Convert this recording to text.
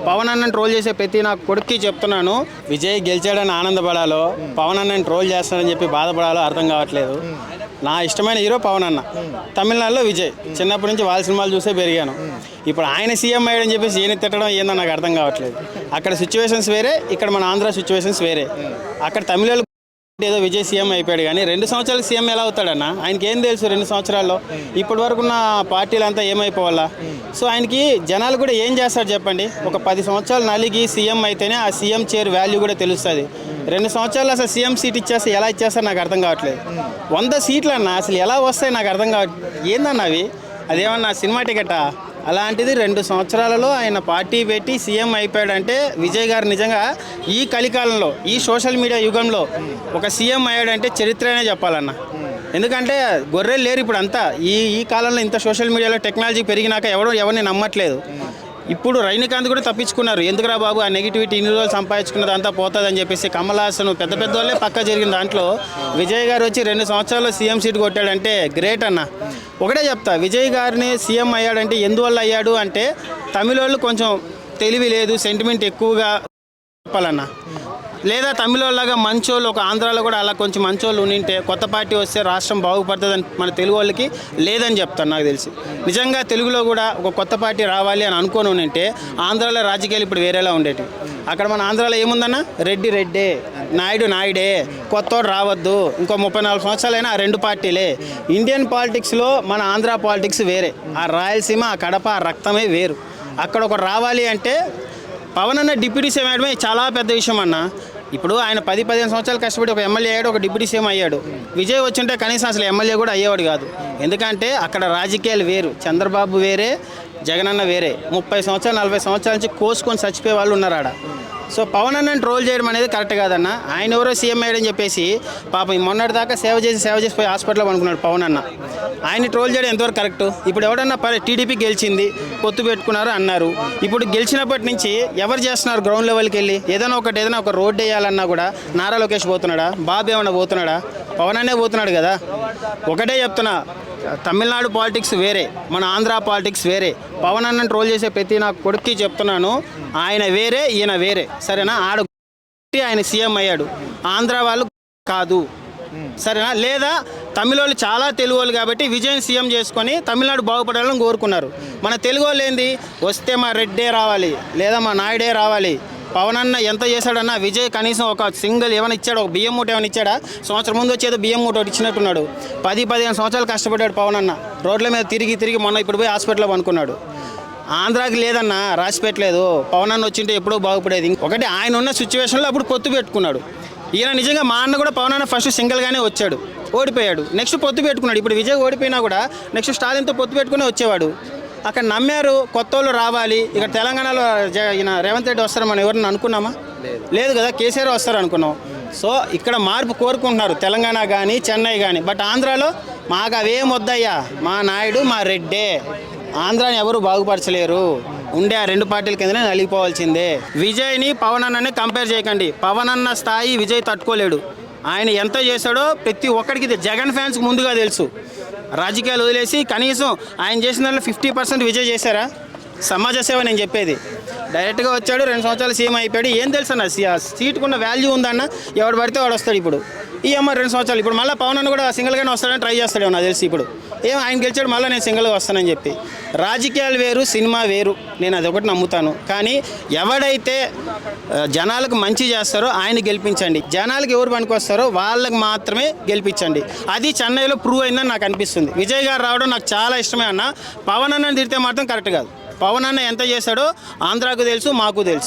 పవన్ అన్నని ట్రోల్ చేసే ప్రతి నా కొడుక్కి చెప్తున్నాను, విజయ్ గెలిచాడని ఆనందపడాలో పవన్ అన్నని ట్రోల్ చేస్తాడని చెప్పి బాధపడాలో అర్థం కావట్లేదు. నా ఇష్టమైన హీరో పవన్ అన్న, తమిళనాడులో విజయ్. చిన్నప్పటి నుంచి వాళ్ళ సినిమాలు చూసే పెరిగాను. ఇప్పుడు ఆయన సీఎం అయ్యాడని చెప్పేసి ఈయన తిట్టడం ఏందో నాకు అర్థం కావట్లేదు. అక్కడ సిచ్యువేషన్స్ వేరే, ఇక్కడ మన ఆంధ్ర సిచ్యువేషన్స్ వేరే. అక్కడ తమిళ ఏదో విజయ్ సీఎం అయిపోయాడు, కానీ 2 సంవత్సరాలు సీఎం ఎలా అవుతాడన్న? ఆయనకి ఏం తెలుసు 2 సంవత్సరాల్లో? ఇప్పటి వరకు ఉన్న పార్టీలంతా ఏమైపోవాలా? సో ఆయనకి జనాలు కూడా ఏం చేస్తారు చెప్పండి? ఒక 10 సంవత్సరాలు నలిగి సీఎం అయితేనే ఆ సీఎం చైర్ వాల్యూ కూడా తెలుస్తుంది. 2 సంవత్సరాలు అసలు సీఎం సీట్ ఇచ్చేస్తే ఎలా ఇచ్చేస్తారు నాకు అర్థం కావట్లేదు. 100 సీట్లు అన్న అసలు ఎలా వస్తాయి నాకు అర్థం కావట్లేదు. ఏందన్న అవి? అదేమన్నా సినిమా టికెటా? అలాంటిది 2 సంవత్సరాలలో ఆయన పార్టీ పెట్టి సీఎం అయిపోయాడంటే విజయ్ గారు నిజంగా ఈ కలికాలంలో, ఈ సోషల్ మీడియా యుగంలో ఒక సీఎం అయ్యాడంటే చరిత్రనే చెప్పాలన్న. ఎందుకంటే గొర్రెలు లేరు ఇప్పుడు అంతా. ఈ కాలంలో ఇంత సోషల్ మీడియాలో టెక్నాలజీ పెరిగినాక ఎవరిని నమ్మట్లేదు. ఇప్పుడు రజనీకాంత్ కూడా తప్పించుకున్నారు. ఎందుకురా బాబు ఆ నెగిటివిటీ ఇన్ని రోజులు సంపాదించుకున్నది అంతా పోతుందని చెప్పేసి కమల్ హాసన్ పెద్ద వాళ్ళే పక్క జరిగిన దాంట్లో విజయ్ గారు వచ్చి 2 సంవత్సరాల్లో సీఎం సీట్ కొట్టాడంటే గ్రేట్ అన్న. ఒకటే చెప్తా, విజయ్ గారిని సీఎం అయ్యాడంటే ఎందువల్ల అయ్యాడు అంటే తమిళోళ్ళు కొంచెం తెలివి లేదు, సెంటిమెంట్ ఎక్కువగా చెప్పాలన్న. లేదా తమిళోళ్ళగా మంచోళ్ళు ఒక ఆంధ్రాలో కూడా అలా కొంచెం మంచోళ్ళు ఉండింటే కొత్త పార్టీ వస్తే రాష్ట్రం బాగుపడుతుందని మన తెలుగు వాళ్ళకి లేదని చెప్తాను. నాకు తెలిసి నిజంగా తెలుగులో కూడా ఒక కొత్త పార్టీ రావాలి అని అనుకొని ఉండింటే ఆంధ్రాలో రాజకీయాలు ఇప్పుడు వేరేలా ఉండేవి. అక్కడ మన ఆంధ్రాలో ఏముందన్న? రెడ్డే, నాయుడే, కొత్తోడు రావద్దు, ఇంకో 34 సంవత్సరాలైనా ఆ 2 పార్టీలే. ఇండియన్ పాలిటిక్స్లో మన ఆంధ్ర పాలిటిక్స్ వేరే. ఆ రాయలసీమ, ఆ కడప, ఆ రక్తమే వేరు. అక్కడ ఒక రావాలి అంటే పవన్ అన్న డిప్యూటీ సీఎం అయ్యడమే చాలా పెద్ద విషయం అన్న. ఇప్పుడు ఆయన 10-15 సంవత్సరాలు కష్టపడి ఒక ఎమ్మెల్యే అయ్యాడు, ఒక డిప్యూటీ సీఎం అయ్యాడు. విజయ్ వచ్చింటే కనీసం అసలు ఎమ్మెల్యే కూడా అయ్యేవాడు కాదు. ఎందుకంటే అక్కడ రాజకీయాలు వేరు. చంద్రబాబు వేరే, జగనన్న వేరే. 30 సంవత్సరాలు 40 సంవత్సరాల నుంచి కోసుకొని చచ్చిపోయే వాళ్ళు ఉన్నారు ఆడ. సో పవన్ అన్నని ట్రోల్ చేయడం అనేది కరెక్ట్ కాదన్న. ఆయన ఎవరో సీఎం అయ్యాడని చెప్పేసి పాపం మొన్నటి దాకా సేవ చేసి పోయి హాస్పిటల్లో అనుకున్నాడు పవన్ అన్న. ఆయన్ని ట్రోల్ చేయడం ఎంతవరకు కరెక్ట్? ఇప్పుడు ఎవడన్నా టీడీపీ గెలిచింది, పొత్తు పెట్టుకున్నారు అన్నారు. ఇప్పుడు గెలిచినప్పటి నుంచి ఎవరు చేస్తున్నారు గ్రౌండ్ లెవెల్కి వెళ్ళి? ఏదైనా ఒక రోడ్డు వేయాలన్నా కూడా నారా లోకేష్ పోతున్నాడా? బాబు ఏమన్నా పోతున్నాడా? పవన్ అన్నే పోతున్నాడు కదా. ఒకటే చెప్తున్నా, తమిళనాడు పాలిటిక్స్ వేరే, మన ఆంధ్ర పాలిటిక్స్ వేరే. పవన్ అన్నని ట్రోల్ చేసే ప్రతి నా కొడుక్కి చెప్తున్నాను, ఆయన వేరే, ఈయన వేరే. సరేనా? ఆయన సీఎం అయ్యాడు, ఆంధ్ర వాళ్ళు కాదు. సరేనా? లేదా తమిళోళ్ళు చాలా తెలుగు వాళ్ళు కాబట్టి విజయ్ సీఎం చేసుకొని తమిళనాడు బాగుపడాలని కోరుకున్నారు. మన తెలుగు వాళ్ళు ఏంది? వస్తే మా రెడ్డే రావాలి, లేదా మా నాయుడే రావాలి. పవన్ అన్న ఎంత చేశాడన్నా? విజయ్ కనీసం ఒక సింగిల్ ఏమైనా ఇచ్చాడు? ఒక బియ్యం మూట ఏమైనా ఇచ్చాడా? సంవత్సరం ముందు వచ్చేదో బియ్యం మూట ఒకటి ఇచ్చినట్టున్నాడు. 10-15 సంవత్సరాలు కష్టపడ్డాడు పవన్ అన్న. రోడ్ల మీద తిరిగి మొన్న ఇప్పుడు పోయి హాస్పిటల్లో అనుకున్నాడు. ఆంధ్రాకి లేదన్నా, రాసి పెట్టలేదు. పవన్ అన్న వచ్చింటే ఎప్పుడో బాగుపడేది. ఒకటి ఆయన ఉన్న సిచ్యువేషన్లో అప్పుడు పొత్తు పెట్టుకున్నాడు. ఈయన నిజంగా మా అన్న కూడా పవన్ అన్న ఫస్ట్ సింగిల్గానే వచ్చాడు, ఓడిపోయాడు. నెక్స్ట్ పొత్తు పెట్టుకున్నాడు. ఇప్పుడు విజయ్ ఓడిపోయినా కూడా నెక్స్ట్ స్టాలిన్తో పొత్తు పెట్టుకుని వచ్చేవాడు. అక్కడ నమ్మారు కొత్త వాళ్ళు రావాలి. ఇక్కడ తెలంగాణలో ఈయన రేవంత్ రెడ్డి వస్తారు మనం ఎవరిని అనుకున్నామా? లేదు కదా. కేసీఆర్ వస్తారు అనుకున్నాం. సో ఇక్కడ మార్పు కోరుకుంటున్నారు తెలంగాణ కానీ చెన్నై కానీ. బట్ ఆంధ్రాలో మాకు అవేం వద్దయ్యా, మా నాయుడు మా రెడ్డే. ఆంధ్రాని ఎవరు బాగుపరచలేరు. ఉండే ఆ 2 పార్టీల కిందనే నలిగిపోవాల్సిందే. విజయ్ని పవన్ అన్నని కంపేర్ చేయకండి. పవన్ అన్న స్థాయి విజయ్ తట్టుకోలేడు. ఆయన ఎంత చేశాడో ప్రతి ఒక్కడికి జగన్ ఫ్యాన్స్కి ముందుగా తెలుసు. రాజకీయాలు వదిలేసి కనీసం ఆయన చేసిన దాంట్లో 50% విజయ్ చేశారా? సమాజ సేవ నేను చెప్పేది. డైరెక్ట్గా వచ్చాడు, 2 సంవత్సరాలు సీఎం అయిపోయాడు. ఏం తెలుసు అన్న? సీటుకున్న వాల్యూ ఉందన్న. ఎవడు పడితే వాడు వస్తాడు. ఇప్పుడు ఈ అమ్మ 2 సంవత్సరాలు. ఇప్పుడు మళ్ళీ పవన్ అన్న కూడా సింగిల్గానే వస్తాడని ట్రై చేస్తాడు నాకు తెలిసి. ఇప్పుడు ఆయన గెలిచాడు, మళ్ళీ నేను సింగిల్గా వస్తానని చెప్పి. రాజకీయాలు వేరు, సినిమా వేరు. నేను అదొకటి నమ్ముతాను. కానీ ఎవడైతే జనాలకు మంచి చేస్తారో ఆయన గెలిపించండి. జనాలకు ఎవరు పనికొస్తారో వాళ్ళకి మాత్రమే గెలిపించండి. అది చెన్నైలో ప్రూవ్ అయిందని నాకు అనిపిస్తుంది. విజయ్ గారు రావడం నాకు చాలా ఇష్టమే అన్న. పవన్ అన్నని తిడితే మాత్రం కరెక్ట్ కాదు. పవన్ అన్న ఎంత చేశాడో ఆంధ్రాకు తెలుసు, మాకు తెలుసు.